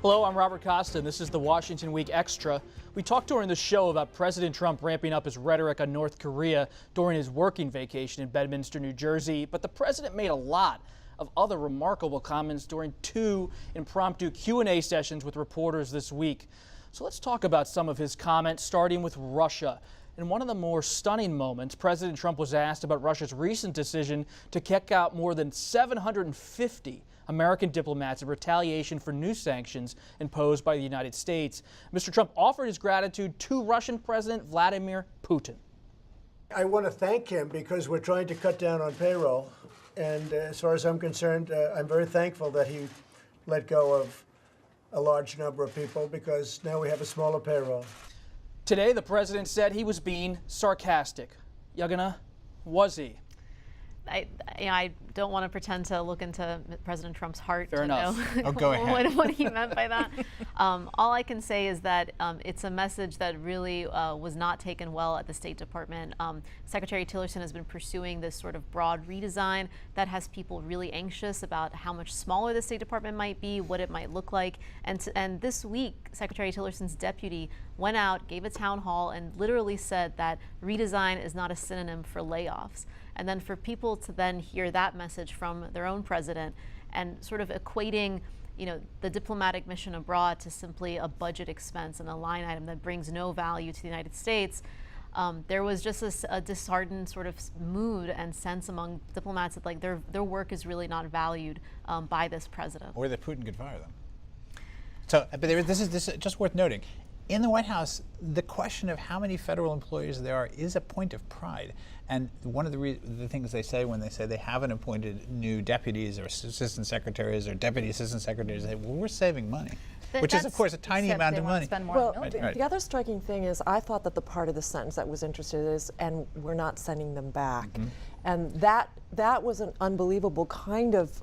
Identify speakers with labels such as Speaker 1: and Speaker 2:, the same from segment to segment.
Speaker 1: Hello, I'm Robert Costa, and this is the Washington Week Extra. We talked during the show about President Trump ramping up his rhetoric on North Korea during his working vacation in Bedminster, New Jersey, but the president made a lot of other remarkable comments during two impromptu Q&A sessions with reporters this week. So let's talk about some of his comments, starting with Russia. In one of the more stunning moments, President Trump was asked about Russia's recent decision to kick out more than 750 American diplomats in retaliation for new sanctions imposed by the United States. Mr. Trump offered his gratitude to Russian President Vladimir Putin.
Speaker 2: I want to thank him because we're trying to cut down on payroll. And as far as I'm concerned, I'm very thankful that he let go of a large number of people because now we have a smaller payroll.
Speaker 1: Today, the president said he was being sarcastic. Yagana, was he?
Speaker 3: I don't want to pretend to look into President Trump's heart
Speaker 1: Fair
Speaker 3: to
Speaker 1: enough.
Speaker 3: know
Speaker 4: Oh, go ahead.
Speaker 3: what he meant by that. All I can say is that it's a message that really was not taken well at the State Department. Secretary Tillerson has been pursuing this sort of broad redesign that has people really anxious about how much smaller the State Department might be, what it might look like. And this week, Secretary Tillerson's deputy went out, gave a town hall, and literally said that redesign is not a synonym for layoffs. And then for people to then hear that message from their own president and sort of equating, the diplomatic mission abroad to simply a budget expense and a line item that brings no value to the United States, there was just a disheartened sort of mood and sense among diplomats that like their work is really not valued by this president.
Speaker 4: Or that Putin could fire them. So, but this is just worth noting. In the White House, the question of how many federal employees there are is a point of pride. And one of the things they say when they say they haven't appointed new deputies or assistant secretaries or deputy assistant secretaries, they say, well, we're saving money, which is, of course, a tiny amount of money.
Speaker 5: Well, the other striking thing is I thought that the part of the sentence that was interested is, and we're not sending them back. Mm-hmm. And that was an unbelievable kind of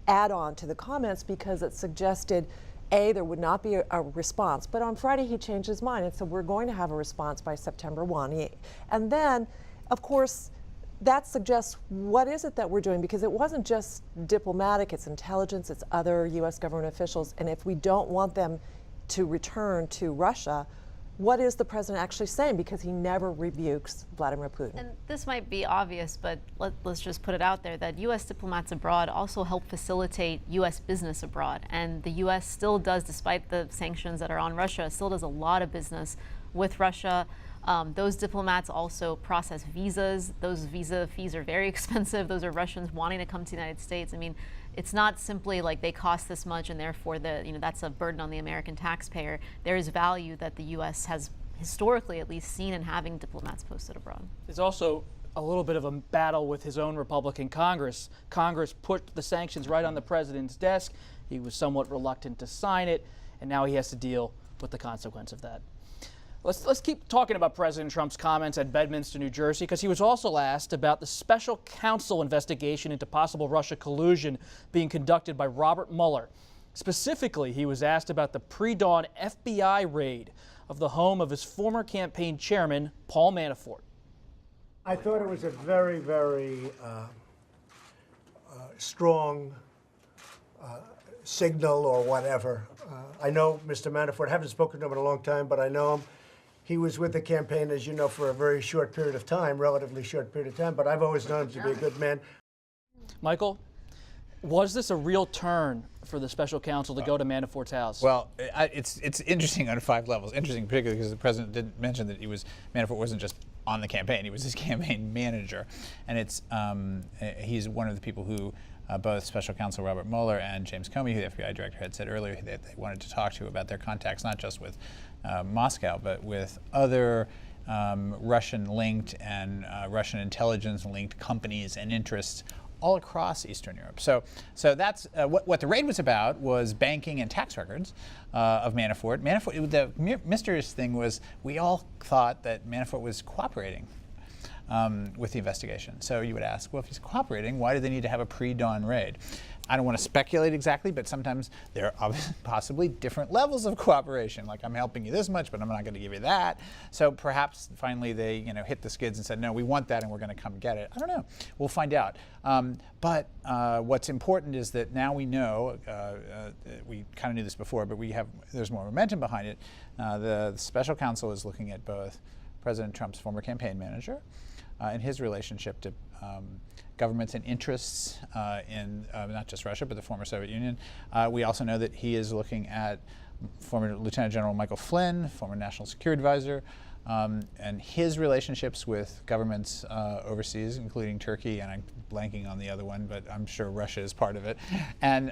Speaker 5: add-on to the comments because it suggested there would not be a response. But on Friday, he changed his mind and said, we're going to have a response by September 1. And then, of course, that suggests what is it that we're doing? Because it wasn't just diplomatic, it's intelligence, it's other U.S. government officials. And if we don't want them to return to Russia, what is the president actually saying? Because he never rebukes Vladimir Putin.
Speaker 3: And this might be obvious, but let's just put it out there that U.S. diplomats abroad also help facilitate U.S. business abroad. And the U.S. still does, despite the sanctions that are on Russia, still does a lot of business with Russia. Those diplomats also process visas. Those visa fees are very expensive. Those are Russians wanting to come to the United States. I mean, it's not simply like they cost this much and therefore that's a burden on the American taxpayer. There is value that the U.S. has historically at least seen in having diplomats posted abroad.
Speaker 1: There's also a little bit of a battle with his own Republican Congress. Congress put the sanctions right on the president's desk. He was somewhat reluctant to sign it, and now he has to deal with the consequence of that. Let's keep talking about President Trump's comments at Bedminster, New Jersey, because he was also asked about the special counsel investigation into possible Russia collusion being conducted by Robert Mueller. Specifically, he was asked about the pre-dawn FBI raid of the home of his former campaign chairman, Paul Manafort.
Speaker 2: I thought it was a very, very strong signal or whatever. I know Mr. Manafort, haven't spoken to him in a long time, but I know him. He was with the campaign, as you know, for a very short period of time, relatively short period of time, but I've always known him to be a good man.
Speaker 1: Michael, was this a real turn for the special counsel to go to Manafort's house?
Speaker 4: Well, it's interesting on 5 levels. Interesting particularly because the president didn't mention that Manafort wasn't just on the campaign, he was his campaign manager. And he's one of the people who both special counsel Robert Mueller and James Comey, who the FBI director had said earlier that they wanted to talk to about their contacts, not just with Moscow, but with other Russian-linked and Russian intelligence-linked companies and interests all across Eastern Europe. So that's what the raid was about, was banking and tax records of Manafort. The mysterious thing was we all thought that Manafort was cooperating with the investigation. So you would ask, well, if he's cooperating, why do they need to have a pre-dawn raid? I don't want to speculate exactly, but sometimes there are possibly different levels of cooperation. Like, I'm helping you this much, but I'm not going to give you that. So perhaps finally they hit the skids and said, no, we want that and we're going to come get it. I don't know. We'll find out. But what's important is that now we know, we kind of knew this before, but there's more momentum behind it. The special counsel is looking at both President Trump's former campaign manager and his relationship to governments and interests in not just Russia, but the former Soviet Union. We also know that he is looking at former Lieutenant General Michael Flynn, former National Security Advisor, and his relationships with governments overseas, including Turkey, and I'm blanking on the other one, but I'm sure Russia is part of it. And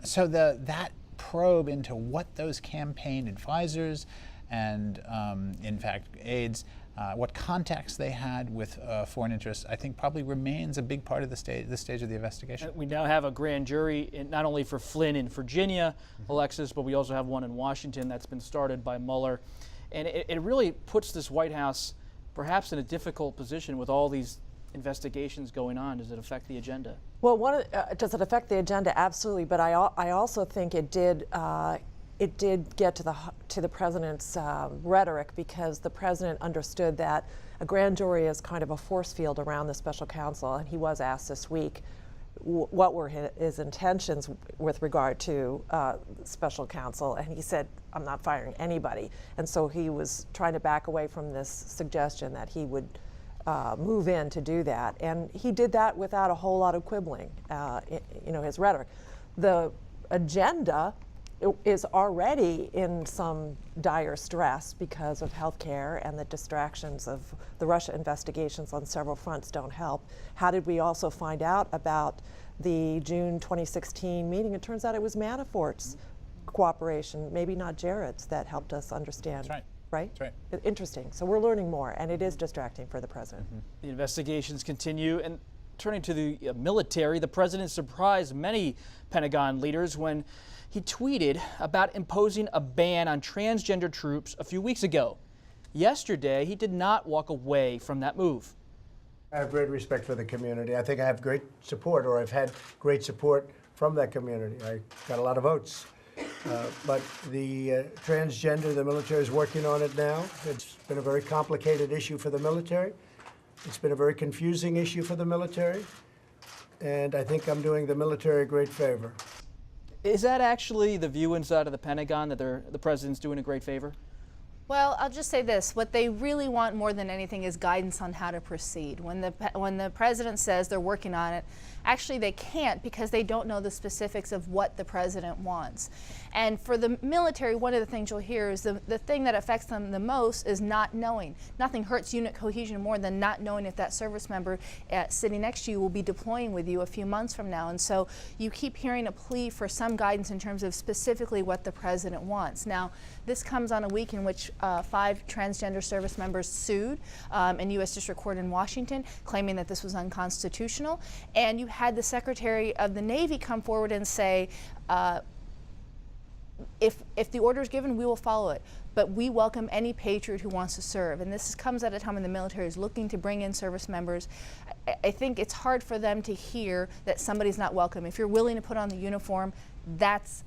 Speaker 4: so that probe into what those campaign advisors and, in fact, aides, what contacts they had with foreign interests, I think probably remains a big part of this stage of the investigation.
Speaker 1: We now have a grand jury, not only for Flynn in Virginia, Alexis, but we also have one in Washington that's been started by Mueller. And it really puts this White House perhaps in a difficult position with all these investigations going on. Does it affect the agenda?
Speaker 5: Well, does it affect the agenda? Absolutely, but I also think it did get to the president's rhetoric, because the president understood that a grand jury is kind of a force field around the special counsel, and he was asked this week what were his intentions with regard to special counsel, and he said, I'm not firing anybody. And so he was trying to back away from this suggestion that he would move in to do that, and he did that without a whole lot of quibbling, his rhetoric. The agenda is already in some dire stress because of healthcare, and the distractions of the Russia investigations on several fronts don't help. How did we also find out about the June 2016 meeting? It turns out it was Manafort's cooperation, maybe not Jared's, that helped us understand.
Speaker 4: That's right.
Speaker 5: Right?
Speaker 4: That's right.
Speaker 5: Interesting. So we're learning more, and it is distracting for the president.
Speaker 1: The investigations continue. And turning to the military, the president surprised many Pentagon leaders when he tweeted about imposing a ban on transgender troops a few weeks ago. Yesterday, he did not walk away from that move.
Speaker 2: I have great respect for the community. I think I have great support, or I've had great support from that community. I got a lot of votes. But the transgender, the military is working on it now. It's been a very complicated issue for the military. It's been a very confusing issue for the military. And I think I'm doing the military a great favor.
Speaker 1: Is that actually the view inside of the Pentagon, that the president's doing a great favor?
Speaker 6: Well, I'll just say this. What they really want more than anything is guidance on how to proceed. When the president says they're working on it, actually they can't, because they don't know the specifics of what the president wants. And for the military, one of the things you'll hear is the thing that affects them the most is not knowing. Nothing hurts unit cohesion more than not knowing if that service member sitting next to you will be deploying with you a few months from now. And so you keep hearing a plea for some guidance in terms of specifically what the president wants. Now, this comes on a week in which 5 transgender service members sued in U.S. District Court in Washington, claiming that this was unconstitutional. And you had the Secretary of the Navy come forward and say, if the order is given, we will follow it. But we welcome any patriot who wants to serve. And this comes at a time when the military is looking to bring in service members. I think it's hard for them to hear that somebody's not welcome. If you're willing to put on the uniform, that's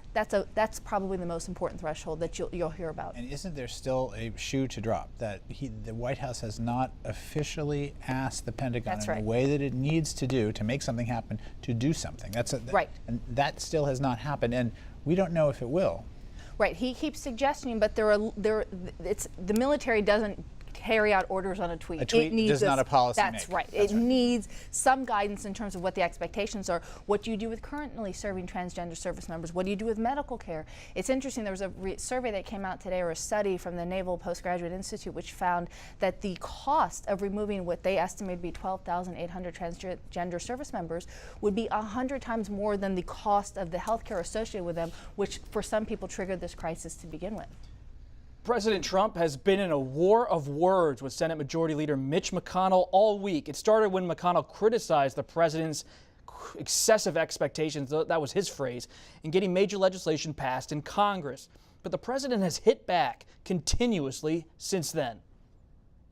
Speaker 6: probably the most important threshold that you'll hear about.
Speaker 4: And isn't there still a shoe to drop, that the White House has not officially asked the Pentagon
Speaker 6: That's
Speaker 4: in
Speaker 6: right.
Speaker 4: the way that it needs to do to make something happen, to do something?
Speaker 6: Right.
Speaker 4: And that still has not happened, and we don't know if it will.
Speaker 6: Right. He keeps suggesting, but the military doesn't carry out orders on a tweet.
Speaker 4: A tweet does not a policy
Speaker 6: That's
Speaker 4: make.
Speaker 6: right.
Speaker 4: That's
Speaker 6: it
Speaker 4: right.
Speaker 6: needs some guidance in terms of what the expectations are. What do you do with currently serving transgender service members? What do you do with medical care? It's interesting, there was a survey that came out today, or a study from the Naval Postgraduate Institute, which found that the cost of removing what they estimate to be 12,800 transgender service members would be 100 times more than the cost of the health care associated with them, which for some people triggered this crisis to begin with.
Speaker 1: President Trump has been in a war of words with Senate Majority Leader Mitch McConnell all week. It started when McConnell criticized the president's excessive expectations, that was his phrase, in getting major legislation passed in Congress. But the president has hit back continuously since then.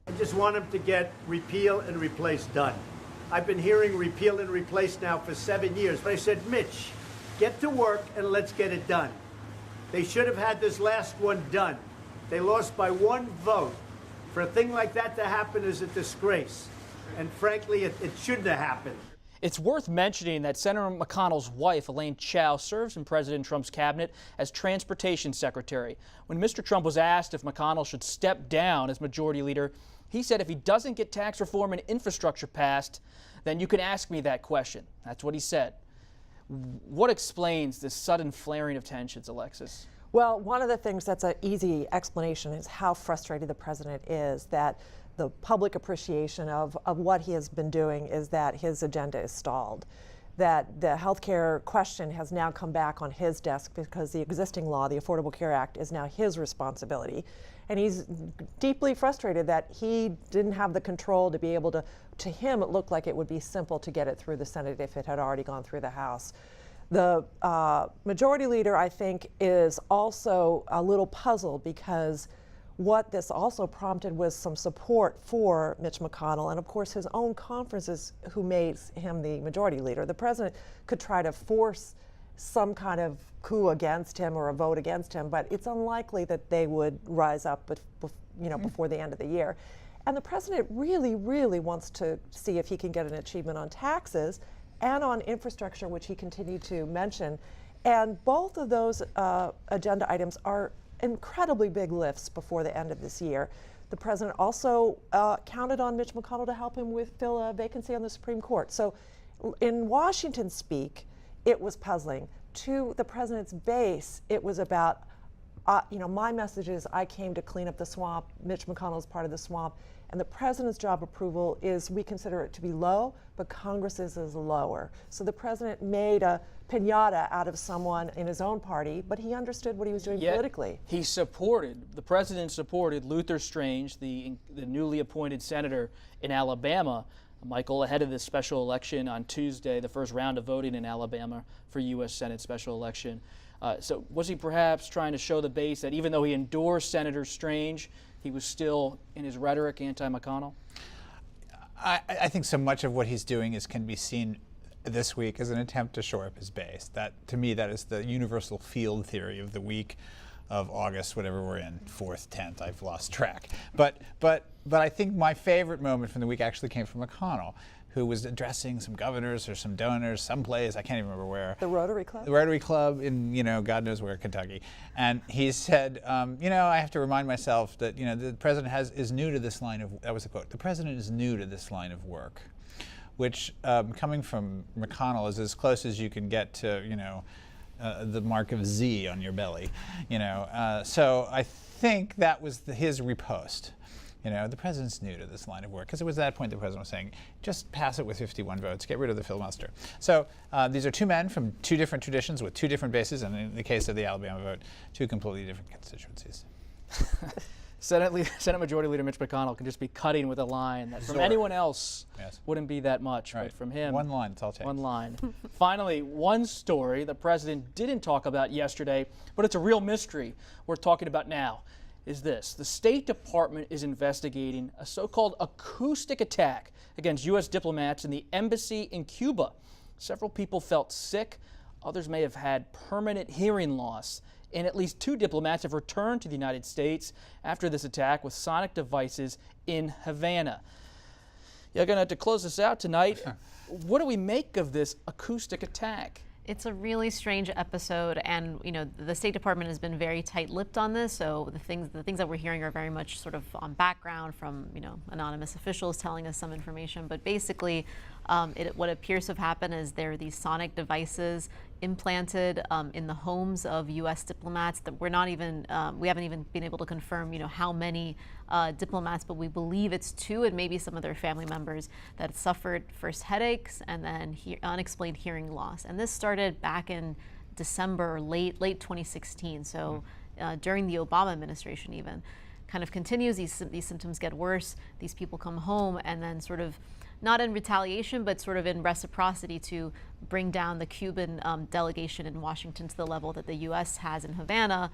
Speaker 2: I just want him to get repeal and replace done. I've been hearing repeal and replace now for 7 years. But I said, Mitch, Get to work and let's get it done. They should have had this last one done. They lost by 1 vote. For a thing like that to happen is a disgrace. And frankly, it shouldn't have happened.
Speaker 1: It's worth mentioning that Senator McConnell's wife, Elaine Chao, serves in President Trump's cabinet as transportation secretary. When Mr. Trump was asked if McConnell should step down as majority leader, he said if he doesn't get tax reform and infrastructure passed, then you can ask me that question. That's what he said. What explains this sudden flaring of tensions, Alexis?
Speaker 5: Well, one of the things that's an easy explanation is how frustrated the president is that the public appreciation of what he has been doing is that his agenda is stalled, that the health care question has now come back on his desk because the existing law, the Affordable Care Act, is now his responsibility. And he's deeply frustrated that he didn't have the control to be able to him, it looked like it would be simple to get it through the Senate if it had already gone through the House. The majority leader, I think, is also a little puzzled because what this also prompted was some support for Mitch McConnell and, of course, his own conferences who made him the majority leader. The president could try to force some kind of coup against him or a vote against him, but it's unlikely that they would rise up before the end of the year. And the president really, really wants to see if he can get an achievement on taxes and on infrastructure, which he continued to mention. And both of those agenda items are incredibly big lifts before the end of this year. The president also counted on Mitch McConnell to help him fill a vacancy on the Supreme Court. So in Washington speak, it was puzzling. To the president's base, it was about, my message is I came to clean up the swamp. Mitch McConnell is part of the swamp. And the president's job approval is, we consider it to be low, but Congress's is lower. So the president made a piñata out of someone in his own party, but he understood what he was doing politically.
Speaker 1: The president supported Luther Strange, the newly appointed senator in Alabama, Michael, ahead of this special election on Tuesday, the first round of voting in Alabama for U.S. Senate special election. So was he perhaps trying to show the base that even though he endorsed Senator Strange, he was still, in his rhetoric, anti-McConnell?
Speaker 4: I think so much of what he's doing can be seen this week as an attempt to shore up his base. That, to me, that is the universal field theory of the week of August, whatever we're in, 4th, 10th, I've lost track. But I think my favorite moment from the week actually came from McConnell, who was addressing some governors or some donors someplace, I can't even remember where.
Speaker 5: The Rotary Club?
Speaker 4: The Rotary Club in, God knows where, Kentucky. And he said, I have to remind myself that, the president is new to this line of, that was the quote, the president is new to this line of work, which coming from McConnell is as close as you can get to, the mark of Z on your belly, So I think that was his riposte. The president's new to this line of work, because it was at that point the president was saying, just pass it with 51 votes, get rid of the filibuster. So these are two men from two different traditions with two different bases, and in the case of the Alabama vote, two completely different constituencies.
Speaker 1: Senate Majority Leader Mitch McConnell can just be cutting with a line that from anyone else wouldn't be that much,
Speaker 4: right.
Speaker 1: But from him,
Speaker 4: one line, it's all takes.
Speaker 1: One line. Finally, one story the president didn't talk about yesterday, but it's a real mystery we're talking about now, is this. The State Department is investigating a so-called acoustic attack against U.S. diplomats in the embassy in Cuba. Several people felt sick. Others may have had permanent hearing loss. And at least 2 diplomats have returned to the United States after this attack with sonic devices in Havana. You're going to have to close this out tonight. What do we make of this acoustic attack?
Speaker 3: It's a really strange episode, and the State Department has been very tight-lipped on this. So the things that we're hearing are very much sort of on background from anonymous officials telling us some information. But basically, what appears to have happened is there are these sonic devices implanted in the homes of U.S. diplomats that we haven't even been able to confirm how many diplomats, but we believe it's 2 and maybe some of their family members that suffered first headaches and then unexplained hearing loss. And this started back in December, late 2016. So during the Obama administration, even kind of continues. These symptoms get worse. These people come home and then sort of, not in retaliation, but sort of in reciprocity to bring down the Cuban delegation in Washington to the level that the U.S. has in Havana,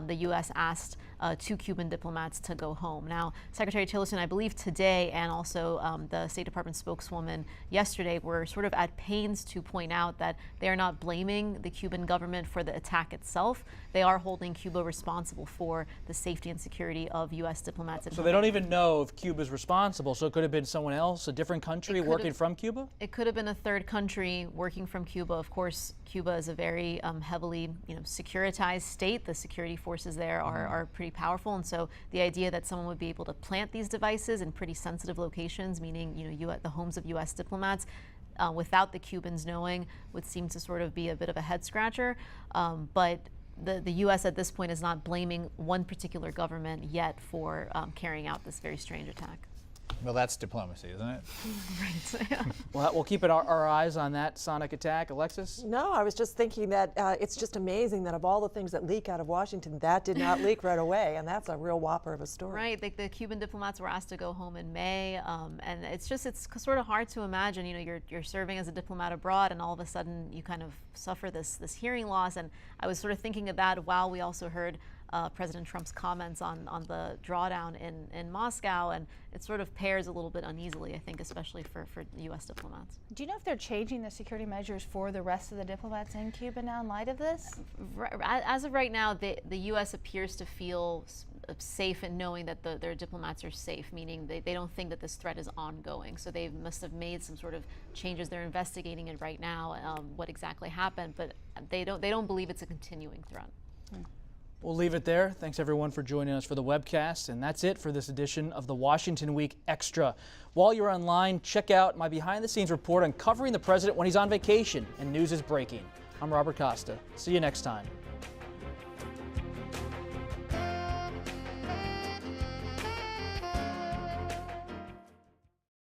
Speaker 3: the U.S. asked 2 Cuban diplomats to go home. Now, Secretary Tillerson, I believe today, and also the State Department spokeswoman yesterday, were sort of at pains to point out that they are not blaming the Cuban government for the attack itself. They are holding Cuba responsible for the safety and security of U.S. diplomats.
Speaker 1: So they don't even know if Cuba's responsible. So it could have been someone else, a different country working from Cuba?
Speaker 3: It could have been a third country working from Cuba. Of course, Cuba is a very heavily securitized state. The security forces there are pretty powerful. And so the idea that someone would be able to plant these devices in pretty sensitive locations, meaning the homes of U.S. diplomats, without the Cubans knowing, would seem to sort of be a bit of a head scratcher. But the U.S. at this point is not blaming one particular government yet for carrying out this very strange attack.
Speaker 4: Well, that's diplomacy, isn't it?
Speaker 3: Right.
Speaker 1: Well, we'll keep our eyes on that sonic attack. Alexis?
Speaker 5: No, I was just thinking that it's just amazing that of all the things that leak out of Washington, that did not leak right away, and that's a real whopper of a story.
Speaker 3: Right. The Cuban diplomats were asked to go home in May, and it's sort of hard to imagine. You're serving as a diplomat abroad, and all of a sudden you kind of suffer this hearing loss. And I was sort of thinking of that while we also heard President Trump's comments on the drawdown in Moscow, and it sort of pairs a little bit uneasily, I think, especially for U.S. diplomats.
Speaker 6: Do you know if they're changing the security measures for the rest of the diplomats in Cuba now in light of this?
Speaker 3: As of right now, the U.S. appears to feel safe in knowing that their diplomats are safe, meaning they don't think that this threat is ongoing. So they must have made some sort of changes. They're investigating it right now, what exactly happened, but they don't believe it's a continuing threat.
Speaker 1: We'll leave it there. Thanks everyone for joining us for the webcast. And that's it for this edition of the Washington Week Extra. While you're online, check out my behind the scenes report on covering the president when he's on vacation and news is breaking. I'm Robert Costa. See you next time.